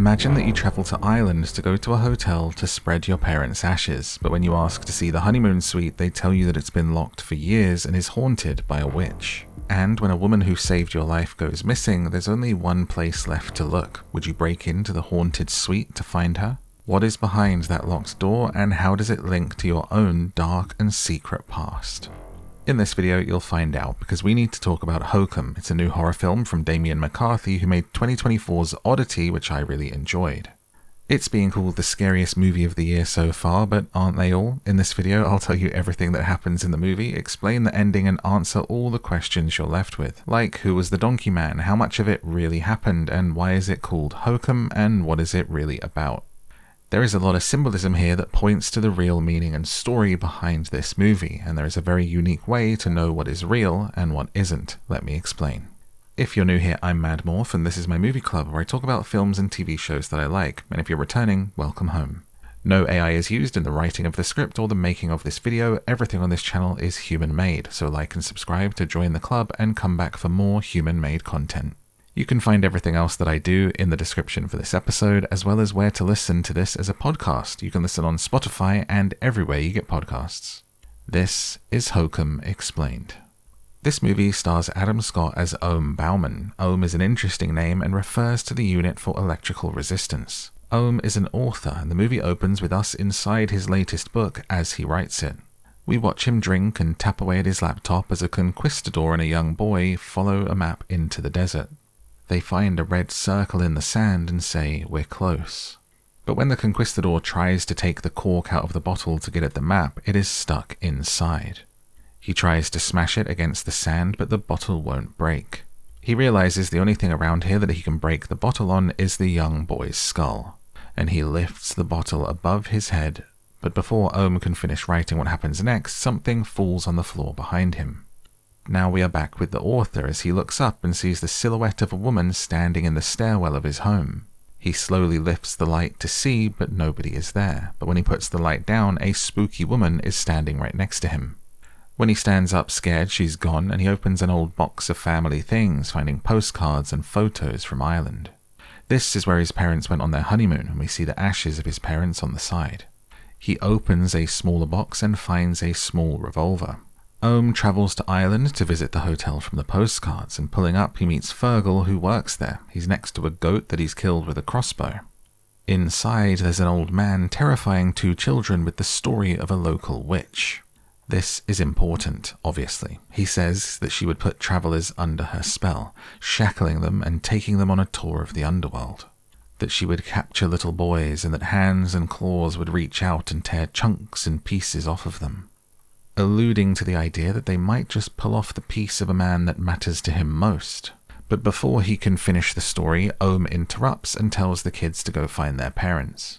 Imagine that you travel to Ireland to go to a hotel to spread your parents' ashes, but when you ask to see the honeymoon suite, they tell you that it's been locked for years and is haunted by a witch. And when a woman who saved your life goes missing, there's only one place left to look. Would you break into the haunted suite to find her? What is behind that locked door, and how does it link to your own dark and secret past? In this video, you'll find out, because we need to talk about HOKUM. It's a new horror film from Damien McCarthy, who made 2024's Oddity, which I really enjoyed. It's being called the scariest movie of the year so far, but aren't they all? In this video, I'll tell you everything that happens in the movie, explain the ending, and answer all the questions you're left with. Like, who was the donkey man, how much of it really happened, and why is it called HOKUM, and what is it really about? There is a lot of symbolism here that points to the real meaning and story behind this movie, and there is a very unique way to know what is real and what isn't. Let me explain. If you're new here, I'm MadMorph, and this is my movie club where I talk about films and TV shows that I like, and if you're returning, welcome home. No AI is used in the writing of the script or the making of this video. Everything on this channel is human-made, so like and subscribe to join the club and come back for more human-made content. You can find everything else that I do in the description for this episode, as well as where to listen to this as a podcast. You can listen on Spotify and everywhere you get podcasts. This is HOKUM Explained. This movie stars Adam Scott as Ohm Bauman. Ohm is an interesting name and refers to the unit for electrical resistance. Ohm is an author, and the movie opens with us inside his latest book as he writes it. We watch him drink and tap away at his laptop as a conquistador and a young boy follow a map into the desert. They find a red circle in the sand and say, "We're close." But when the conquistador tries to take the cork out of the bottle to get at the map, it is stuck inside. He tries to smash it against the sand, but the bottle won't break. He realizes the only thing around here that he can break the bottle on is the young boy's skull, and he lifts the bottle above his head. But before Ohm can finish writing what happens next, something falls on the floor behind him. Now we are back with the author as he looks up and sees the silhouette of a woman standing in the stairwell of his home. He slowly lifts the light to see, but nobody is there. But when he puts the light down, a spooky woman is standing right next to him. When he stands up scared, she's gone, and he opens an old box of family things, finding postcards and photos from Ireland. This is where his parents went on their honeymoon, and we see the ashes of his parents on the side. He opens a smaller box and finds a small revolver. Ohm travels to Ireland to visit the hotel from the postcards, and pulling up he meets Fergal, who works there. He's next to a goat that he's killed with a crossbow. Inside there's an old man terrifying two children with the story of a local witch. This is important, obviously. He says that she would put travelers under her spell, shackling them and taking them on a tour of the underworld. That she would capture little boys, and that hands and claws would reach out and tear chunks and pieces off of them, alluding to the idea that they might just pull off the piece of a man that matters to him most. But before he can finish the story, Ohm interrupts and tells the kids to go find their parents.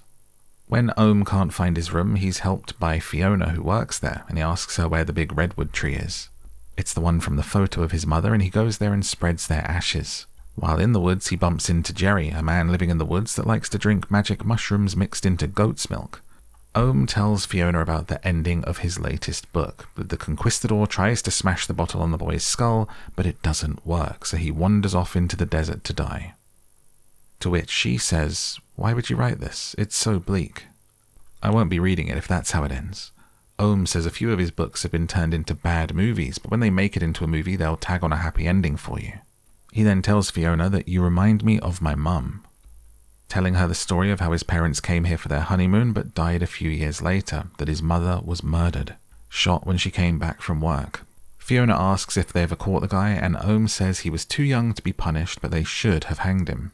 When Ohm can't find his room, he's helped by Fiona, who works there, and he asks her where the big redwood tree is. It's the one from the photo of his mother, and he goes there and spreads their ashes. While in the woods, he bumps into Jerry, a man living in the woods that likes to drink magic mushrooms mixed into goat's milk. Ohm tells Fiona about the ending of his latest book, that the conquistador tries to smash the bottle on the boy's skull, but it doesn't work, so he wanders off into the desert to die. To which she says, "Why would you write this? It's so bleak." "I won't be reading it if that's how it ends." Ohm says a few of his books have been turned into bad movies, but when they make it into a movie, they'll tag on a happy ending for you. He then tells Fiona that "you remind me of my mum," telling her the story of how his parents came here for their honeymoon but died a few years later, that his mother was murdered, shot when she came back from work. Fiona asks if they ever caught the guy, and Ohm says he was too young to be punished, but they should have hanged him.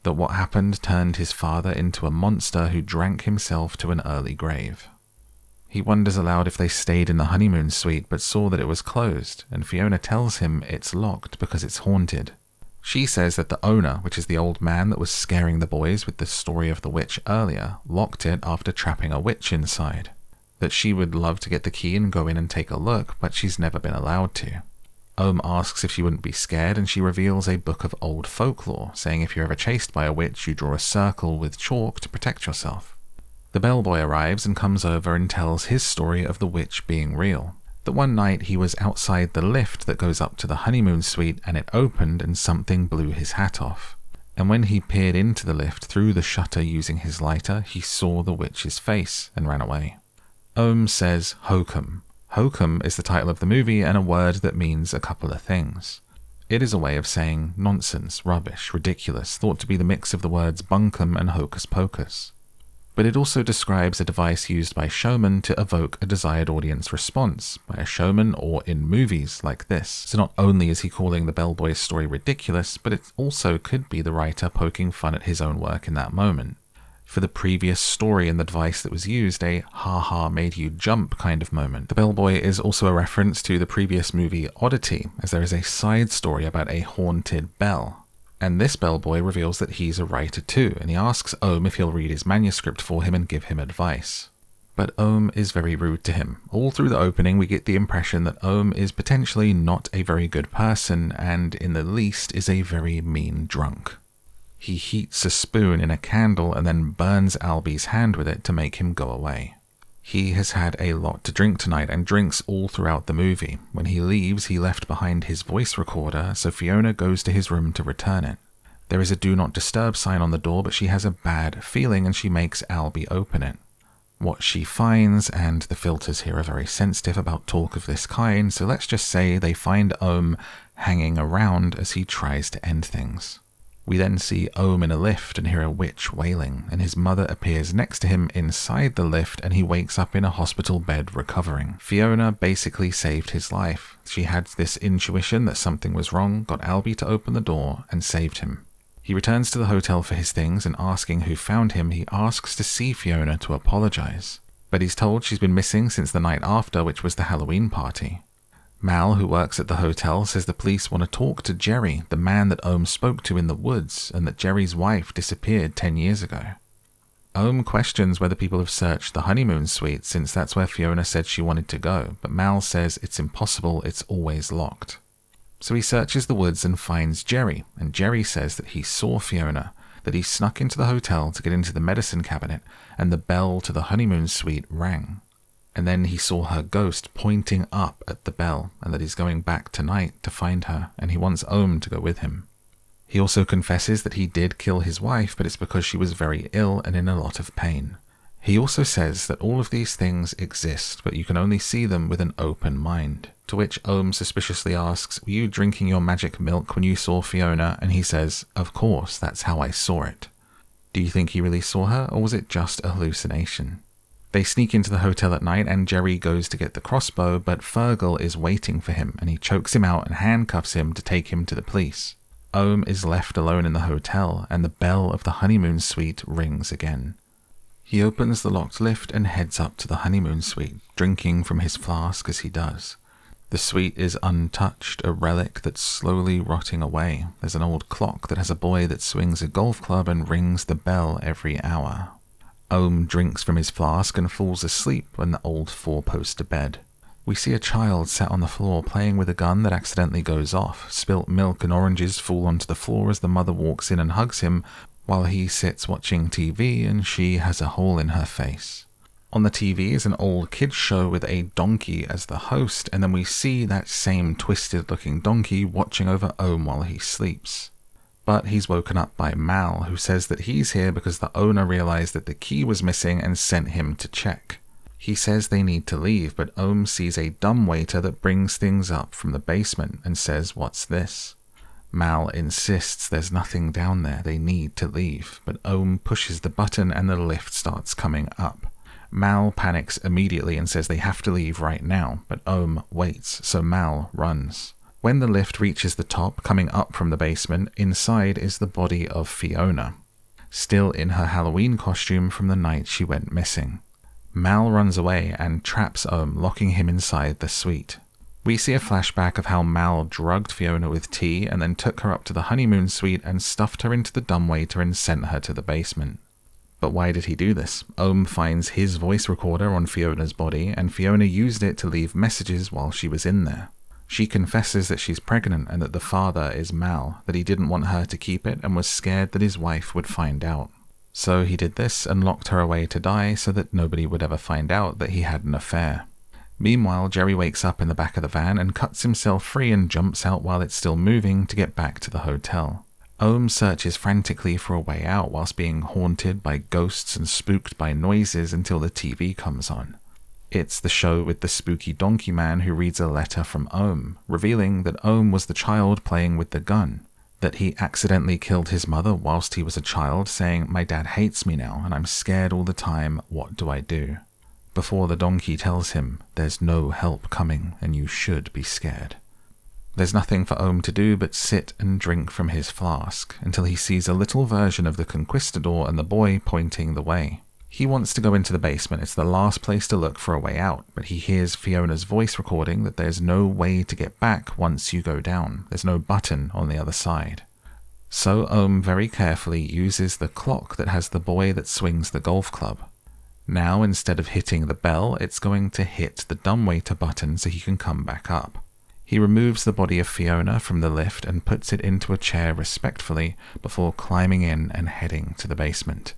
That what happened turned his father into a monster who drank himself to an early grave. He wonders aloud if they stayed in the honeymoon suite but saw that it was closed, and Fiona tells him it's locked because it's haunted. She says that the owner, which is the old man that was scaring the boys with the story of the witch earlier, locked it after trapping a witch inside. That she would love to get the key and go in and take a look, but she's never been allowed to. Ohm asks if she wouldn't be scared, and she reveals a book of old folklore, saying if you're ever chased by a witch, you draw a circle with chalk to protect yourself. The bellboy arrives and comes over and tells his story of the witch being real. That one night he was outside the lift that goes up to the honeymoon suite, and it opened and something blew his hat off. And when he peered into the lift through the shutter using his lighter, he saw the witch's face and ran away. Ohm says HOKUM. HOKUM is the title of the movie and a word that means a couple of things. It is a way of saying nonsense, rubbish, ridiculous, thought to be the mix of the words bunkum and hocus pocus. But it also describes a device used by showmen to evoke a desired audience response, by a showman or in movies like this. So not only is he calling the bellboy's story ridiculous, but it also could be the writer poking fun at his own work in that moment. For the previous story and the device that was used, a ha-ha made you jump kind of moment. The bellboy is also a reference to the previous movie Oddity, as there is a side story about a haunted bell. And this bellboy reveals that he's a writer too, and he asks Ohm if he'll read his manuscript for him and give him advice. But Ohm is very rude to him. All through the opening we get the impression that Ohm is potentially not a very good person, and in the least is a very mean drunk. He heats a spoon in a candle and then burns Albie's hand with it to make him go away. He has had a lot to drink tonight and drinks all throughout the movie. When he leaves, he left behind his voice recorder, so Fiona goes to his room to return it. There is a do not disturb sign on the door, but she has a bad feeling and she makes Albie open it. What she finds, and the filters here are very sensitive about talk of this kind, so let's just say they find Ohm hanging around as he tries to end things. We then see Ohm in a lift and hear a witch wailing, and his mother appears next to him inside the lift and he wakes up in a hospital bed recovering. Fiona basically saved his life. She had this intuition that something was wrong, got Albie to open the door, and saved him. He returns to the hotel for his things, and asking who found him, he asks to see Fiona to apologize. But he's told she's been missing since the night after, which was the Halloween party. Mal, who works at the hotel, says the police want to talk to Jerry, the man that Ohm spoke to in the woods, and that Jerry's wife disappeared 10 years ago. Ohm questions whether people have searched the honeymoon suite, since that's where Fiona said she wanted to go, but Mal says it's impossible, it's always locked. So he searches the woods and finds Jerry, and Jerry says that he saw Fiona, that he snuck into the hotel to get into the medicine cabinet, and the bell to the honeymoon suite rang. And then he saw her ghost pointing up at the bell, and that he's going back tonight to find her, and he wants Ohm to go with him. He also confesses that he did kill his wife, but it's because she was very ill and in a lot of pain. He also says that all of these things exist, but you can only see them with an open mind. To which Ohm suspiciously asks, "Were you drinking your magic milk when you saw Fiona?" And he says, "Of course, that's how I saw it." Do you think he really saw her, or was it just a hallucination? They sneak into the hotel at night and Jerry goes to get the crossbow, but Fergal is waiting for him and he chokes him out and handcuffs him to take him to the police. Ohm is left alone in the hotel and the bell of the honeymoon suite rings again. He opens the locked lift and heads up to the honeymoon suite, drinking from his flask as he does. The suite is untouched, a relic that's slowly rotting away. There's an old clock that has a boy that swings a golf club and rings the bell every hour. Ohm drinks from his flask and falls asleep on the old four-poster bed. We see a child sat on the floor playing with a gun that accidentally goes off. Spilt milk and oranges fall onto the floor as the mother walks in and hugs him, while he sits watching TV and she has a hole in her face. On the TV is an old kids show with a donkey as the host, and then we see that same twisted-looking donkey watching over Ohm while he sleeps. But he's woken up by Mal, who says that he's here because the owner realized that the key was missing and sent him to check. He says they need to leave, but Ohm sees a dumbwaiter that brings things up from the basement and says, "What's this?" Mal insists there's nothing down there, they need to leave, but Ohm pushes the button and the lift starts coming up. Mal panics immediately and says they have to leave right now, but Ohm waits, so Mal runs. When the lift reaches the top, coming up from the basement, inside is the body of Fiona, still in her Halloween costume from the night she went missing. Mal runs away and traps Ohm, locking him inside the suite. We see a flashback of how Mal drugged Fiona with tea and then took her up to the honeymoon suite and stuffed her into the dumbwaiter and sent her to the basement. But why did he do this? Ohm finds his voice recorder on Fiona's body, and Fiona used it to leave messages while she was in there. She confesses that she's pregnant and that the father is Mal, that he didn't want her to keep it and was scared that his wife would find out. So he did this and locked her away to die so that nobody would ever find out that he had an affair. Meanwhile, Jerry wakes up in the back of the van and cuts himself free and jumps out while it's still moving to get back to the hotel. Ohm searches frantically for a way out whilst being haunted by ghosts and spooked by noises until the TV comes on. It's the show with the spooky donkey man who reads a letter from Ohm, revealing that Ohm was the child playing with the gun, that he accidentally killed his mother whilst he was a child, saying, "My dad hates me now and I'm scared all the time, what do I do?" Before the donkey tells him, "There's no help coming and you should be scared." There's nothing for Ohm to do but sit and drink from his flask until he sees a little version of the Conquistador and the boy pointing the way. He wants to go into the basement, it's the last place to look for a way out, but he hears Fiona's voice recording that there's no way to get back once you go down, there's no button on the other side. So Ohm very carefully uses the clock that has the boy that swings the golf club. Now instead of hitting the bell, it's going to hit the dumbwaiter button so he can come back up. He removes the body of Fiona from the lift and puts it into a chair respectfully before climbing in and heading to the basement.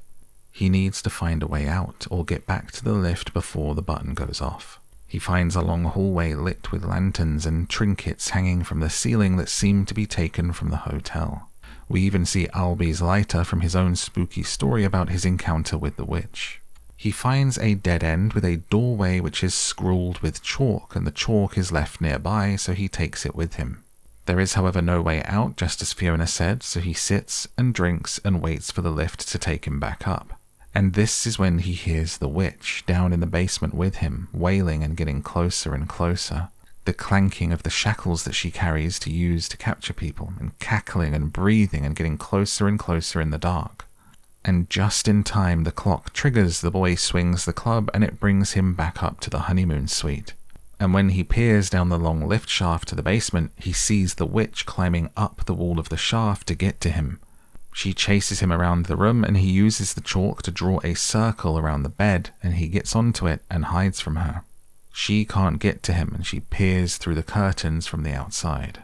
He needs to find a way out or get back to the lift before the button goes off. He finds a long hallway lit with lanterns and trinkets hanging from the ceiling that seem to be taken from the hotel. We even see Albie's lighter from his own spooky story about his encounter with the witch. He finds a dead end with a doorway which is scrawled with chalk, and the chalk is left nearby, so he takes it with him. There is, however, no way out, just as Fiona said, so he sits and drinks and waits for the lift to take him back up. And this is when he hears the witch down in the basement with him, wailing and getting closer and closer. The clanking of the shackles that she carries to use to capture people, and cackling and breathing and getting closer and closer in the dark. And just in time, the clock triggers, the boy swings the club, and it brings him back up to the honeymoon suite. And when he peers down the long lift shaft to the basement, he sees the witch climbing up the wall of the shaft to get to him. She chases him around the room, and he uses the chalk to draw a circle around the bed, and he gets onto it and hides from her. She can't get to him, and she peers through the curtains from the outside.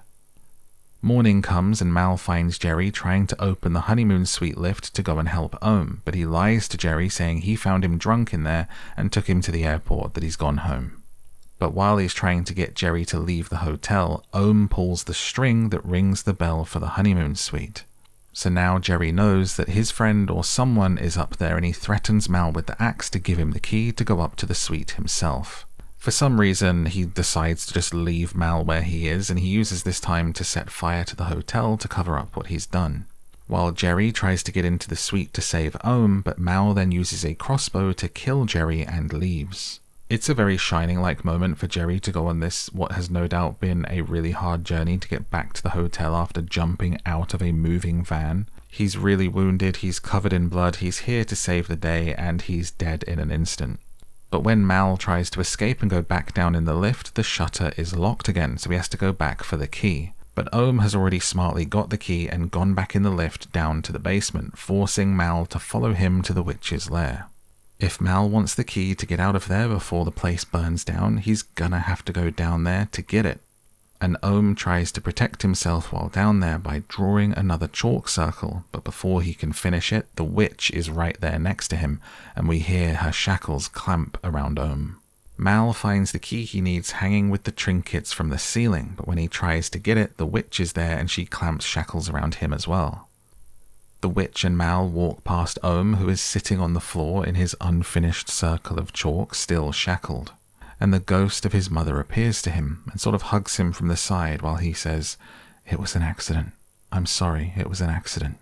Morning comes and Mal finds Jerry trying to open the honeymoon suite lift to go and help Ohm, but he lies to Jerry saying he found him drunk in there and took him to the airport, that he's gone home. But while he's trying to get Jerry to leave the hotel, Ohm pulls the string that rings the bell for the honeymoon suite. So now Jerry knows that his friend or someone is up there, and he threatens Mal with the axe to give him the key to go up to the suite himself. For some reason, he decides to just leave Mal where he is, and he uses this time to set fire to the hotel to cover up what he's done. While Jerry tries to get into the suite to save Ohm, but Mal then uses a crossbow to kill Jerry and leaves. It's a very Shining-like moment for Jerry to go on this, what has no doubt been a really hard journey to get back to the hotel after jumping out of a moving van. He's really wounded, he's covered in blood, he's here to save the day, and he's dead in an instant. But when Mal tries to escape and go back down in the lift, the shutter is locked again, so he has to go back for the key. But Ohm has already smartly got the key and gone back in the lift down to the basement, forcing Mal to follow him to the witch's lair. If Mal wants the key to get out of there before the place burns down, he's gonna have to go down there to get it. And Ohm tries to protect himself while down there by drawing another chalk circle, but before he can finish it, the witch is right there next to him, and we hear her shackles clamp around Ohm. Mal finds the key he needs hanging with the trinkets from the ceiling, but when he tries to get it, the witch is there and she clamps shackles around him as well. The witch and Mal walk past Ohm, who is sitting on the floor in his unfinished circle of chalk, still shackled. And the ghost of his mother appears to him and sort of hugs him from the side while he says, "It was an accident. I'm sorry, it was an accident."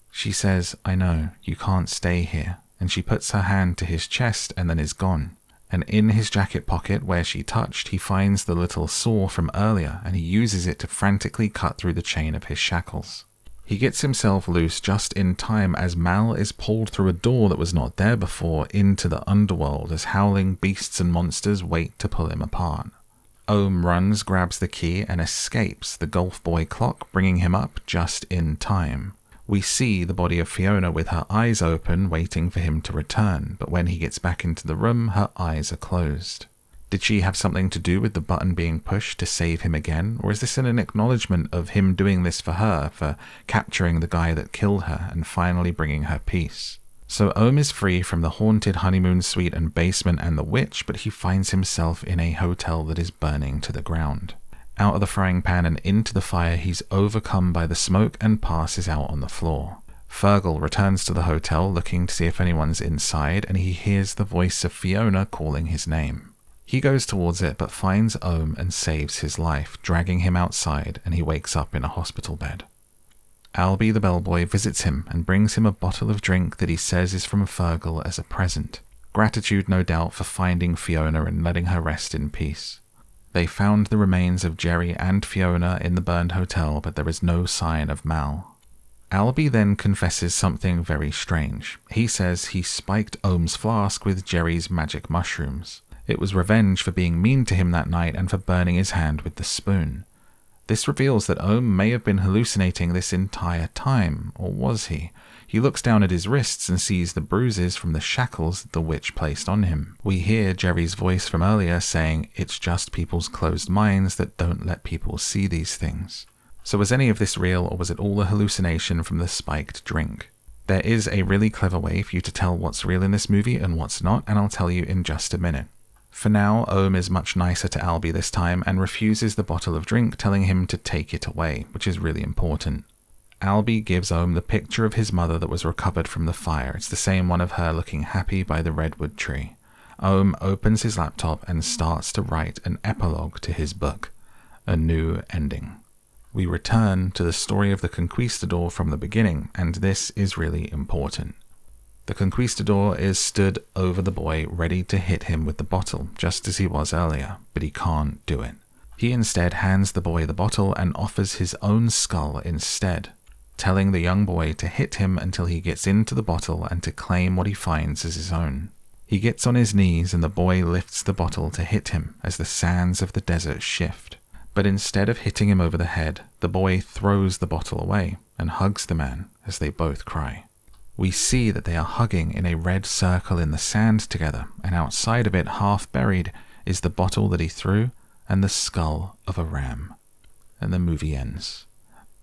She says, "I know, you can't stay here," and she puts her hand to his chest and then is gone. And in his jacket pocket where she touched, he finds the little saw from earlier, and he uses it to frantically cut through the chain of his shackles. He gets himself loose just in time as Mal is pulled through a door that was not there before into the underworld as howling beasts and monsters wait to pull him apart. Ohm runs, grabs the key, and escapes, the golf boy clock bringing him up just in time. We see the body of Fiona with her eyes open, waiting for him to return, but when he gets back into the room, her eyes are closed. Did she have something to do with the button being pushed to save him again, or is this an acknowledgement of him doing this for her, for capturing the guy that killed her and finally bringing her peace? So Ohm is free from the haunted honeymoon suite and basement and the witch, but he finds himself in a hotel that is burning to the ground. Out of the frying pan and into the fire, he's overcome by the smoke and passes out on the floor. Fergal returns to the hotel looking to see if anyone's inside, and he hears the voice of Fiona calling his name. He goes towards it but finds Ohm and saves his life, dragging him outside, and he wakes up in a hospital bed. Albie the bellboy visits him and brings him a bottle of drink that he says is from Fergal as a present. Gratitude, no doubt, for finding Fiona and letting her rest in peace. They found the remains of Jerry and Fiona in the burned hotel, but there is no sign of Mal. Albie then confesses something very strange. He says he spiked Ohm's flask with Jerry's magic mushrooms. It was revenge for being mean to him that night and for burning his hand with the spoon. This reveals that Ohm may have been hallucinating this entire time, or was he? He looks down at his wrists and sees the bruises from the shackles that the witch placed on him. We hear Jerry's voice from earlier saying, "It's just people's closed minds that don't let people see these things." So was any of this real, or was it all a hallucination from the spiked drink? There is a really clever way for you to tell what's real in this movie and what's not, and I'll tell you in just a minute. For now, Ohm is much nicer to Albie this time and refuses the bottle of drink, telling him to take it away, which is really important. Albie gives Ohm the picture of his mother that was recovered from the fire. It's the same one of her looking happy by the redwood tree. Ohm opens his laptop and starts to write an epilogue to his book, A New Ending. We return to the story of the Conquistador from the beginning, and this is really important. The Conquistador is stood over the boy, ready to hit him with the bottle, just as he was earlier, but he can't do it. He instead hands the boy the bottle and offers his own skull instead, telling the young boy to hit him until he gets into the bottle and to claim what he finds as his own. He gets on his knees and the boy lifts the bottle to hit him as the sands of the desert shift. But instead of hitting him over the head, the boy throws the bottle away and hugs the man as they both cry. We see that they are hugging in a red circle in the sand together, and outside of it, half buried, is the bottle that he threw and the skull of a ram. And the movie ends.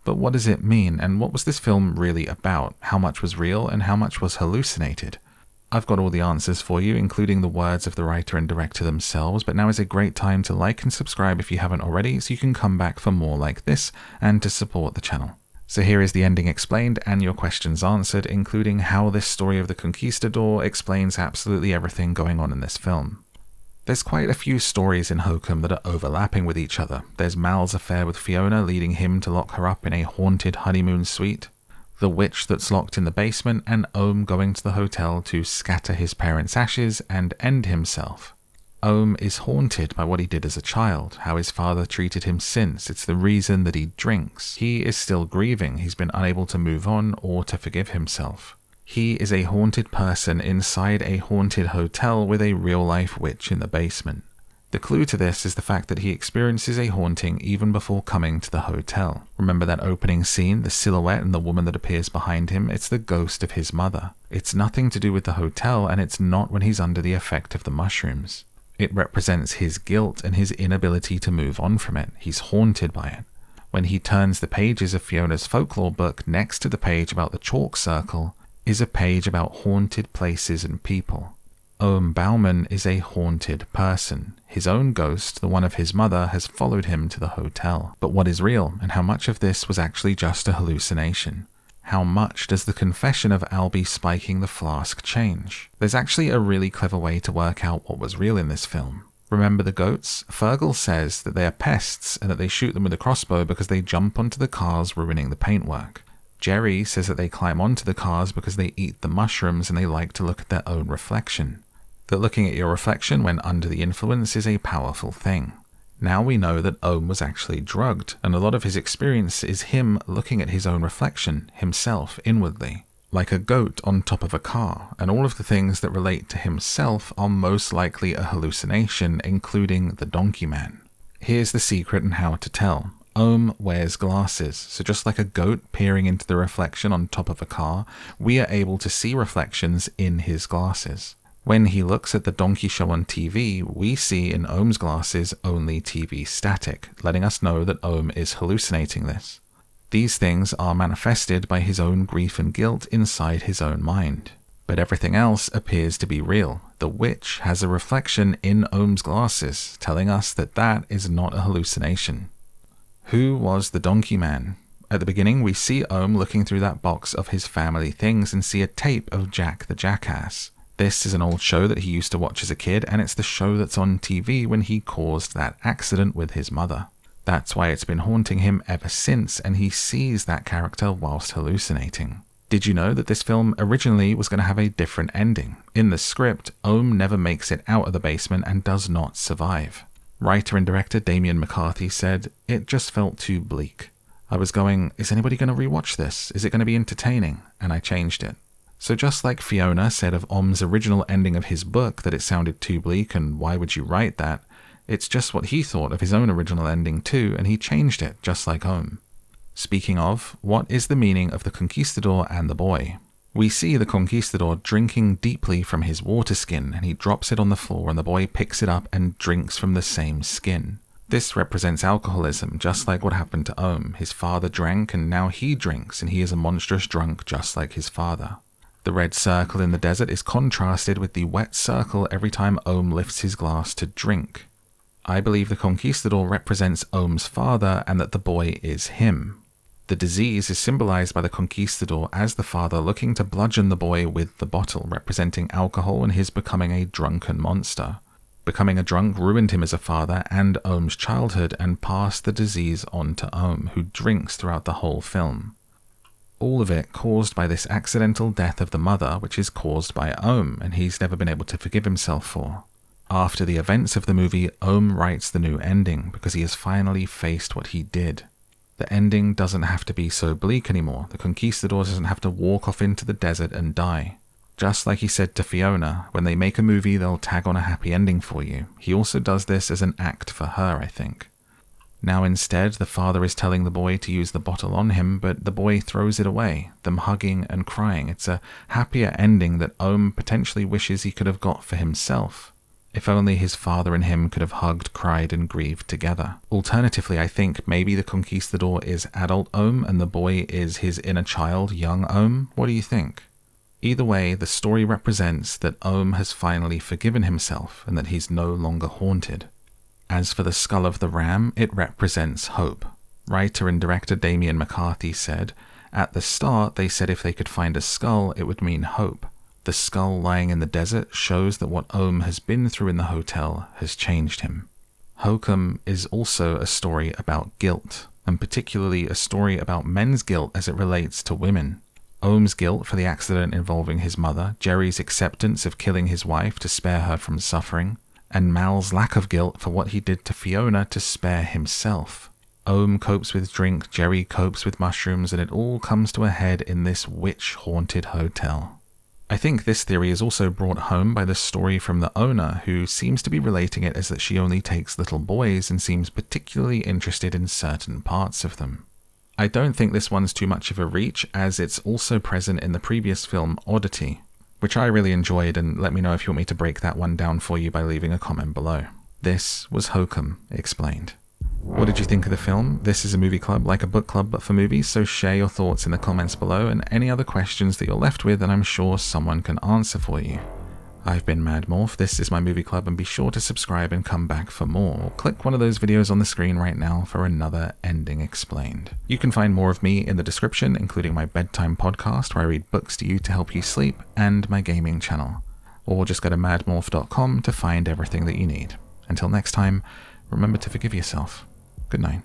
But what does it mean, and what was this film really about? How much was real and how much was hallucinated? I've got all the answers for you, including the words of the writer and director themselves, but now is a great time to like and subscribe if you haven't already, so you can come back for more like this and to support the channel. So here is the ending explained and your questions answered, including how this story of the Conquistador explains absolutely everything going on in this film. There's quite a few stories in HOKUM that are overlapping with each other. There's Mal's affair with Fiona leading him to lock her up in a haunted honeymoon suite, the witch that's locked in the basement, and Ohm going to the hotel to scatter his parents' ashes and end himself. Ohm is haunted by what he did as a child, how his father treated him since. It's the reason that he drinks. He is still grieving. He's been unable to move on or to forgive himself. He is a haunted person inside a haunted hotel with a real-life witch in the basement. The clue to this is the fact that he experiences a haunting even before coming to the hotel. Remember that opening scene, the silhouette and the woman that appears behind him? It's the ghost of his mother. It's nothing to do with the hotel, and it's not when he's under the effect of the mushrooms. It represents his guilt and his inability to move on from it. He's haunted by it. When he turns the pages of Fiona's folklore book, next to the page about the chalk circle is a page about haunted places and people. Ohm Bauman is a haunted person. His own ghost, the one of his mother, has followed him to the hotel. But what is real, and how much of this was actually just a hallucination? How much does the confession of Albie spiking the flask change? There's actually a really clever way to work out what was real in this film. Remember the goats? Fergal says that they are pests and that they shoot them with a crossbow because they jump onto the cars, ruining the paintwork. Jerry says that they climb onto the cars because they eat the mushrooms and they like to look at their own reflection. That looking at your reflection when under the influence is a powerful thing. Now we know that Ohm was actually drugged, and a lot of his experience is him looking at his own reflection, himself, inwardly, like a goat on top of a car, and all of the things that relate to himself are most likely a hallucination, including the donkey man. Here's the secret and how to tell. Ohm wears glasses, so just like a goat peering into the reflection on top of a car, we are able to see reflections in his glasses. When he looks at the donkey show on TV, we see in Ohm's glasses only TV static, letting us know that Ohm is hallucinating this. These things are manifested by his own grief and guilt inside his own mind. But everything else appears to be real. The witch has a reflection in Ohm's glasses, telling us that that is not a hallucination. Who was the donkey man? At the beginning, we see Ohm looking through that box of his family things and see a tape of Jack the Jackass. This is an old show that he used to watch as a kid, and it's the show that's on TV when he caused that accident with his mother. That's why it's been haunting him ever since, and he sees that character whilst hallucinating. Did you know that this film originally was going to have a different ending? In the script, Ohm never makes it out of the basement and does not survive. Writer and director Damien McCarthy said, "It just felt too bleak. I was going, is anybody going to rewatch this? Is it going to be entertaining?" And I changed it. So just like Fiona said of Ohm's original ending of his book that it sounded too bleak and why would you write that, it's just what he thought of his own original ending too, and he changed it just like Ohm. Speaking of, what is the meaning of the Conquistador and the boy? We see the Conquistador drinking deeply from his water skin, and he drops it on the floor and the boy picks it up and drinks from the same skin. This represents alcoholism, just like what happened to Ohm. His father drank and now he drinks, and he is a monstrous drunk just like his father. The red circle in the desert is contrasted with the wet circle every time Ohm lifts his glass to drink. I believe the Conquistador represents Ohm's father and that the boy is him. The disease is symbolized by the Conquistador as the father looking to bludgeon the boy with the bottle, representing alcohol and his becoming a drunken monster. Becoming a drunk ruined him as a father and Ohm's childhood and passed the disease on to Ohm, who drinks throughout the whole film. All of it caused by this accidental death of the mother, which is caused by Ohm, and he's never been able to forgive himself for. After the events of the movie, Ohm writes the new ending because he has finally faced what he did. The ending doesn't have to be so bleak anymore. The Conquistador doesn't have to walk off into the desert and die. Just like he said to Fiona, when they make a movie, they'll tag on a happy ending for you. He also does this as an act for her, I think. Now instead, the father is telling the boy to use the bottle on him, but the boy throws it away, them hugging and crying. It's a happier ending that Ohm potentially wishes he could have got for himself. If only his father and him could have hugged, cried, and grieved together. Alternatively, I think maybe the Conquistador is adult Ohm and the boy is his inner child, young Ohm. What do you think? Either way, the story represents that Ohm has finally forgiven himself and that he's no longer haunted. As for the skull of the ram, it represents hope. Writer and director Damien McCarthy said, "At the start, they said if they could find a skull, it would mean hope. The skull lying in the desert shows that what Ohm has been through in the hotel has changed him." HOKUM is also a story about guilt, and particularly a story about men's guilt as it relates to women. Ohm's guilt for the accident involving his mother, Jerry's acceptance of killing his wife to spare her from suffering, and Mal's lack of guilt for what he did to Fiona to spare himself. Ohm copes with drink, Jerry copes with mushrooms, and it all comes to a head in this witch-haunted hotel. I think this theory is also brought home by the story from the owner, who seems to be relating it as that she only takes little boys and seems particularly interested in certain parts of them. I don't think this one's too much of a reach, as it's also present in the previous film Oddity, which I really enjoyed, and let me know if you want me to break that one down for you by leaving a comment below. This was HOKUM Explained. What did you think of the film? This is a movie club like a book club but for movies, so share your thoughts in the comments below and any other questions that you're left with and I'm sure someone can answer for you. I've been MadMorph, this is my movie club, and be sure to subscribe and come back for more, or click one of those videos on the screen right now for another Ending Explained. You can find more of me in the description, including my bedtime podcast where I read books to you to help you sleep, and my gaming channel. Or just go to madmorph.com to find everything that you need. Until next time, remember to forgive yourself. Good night.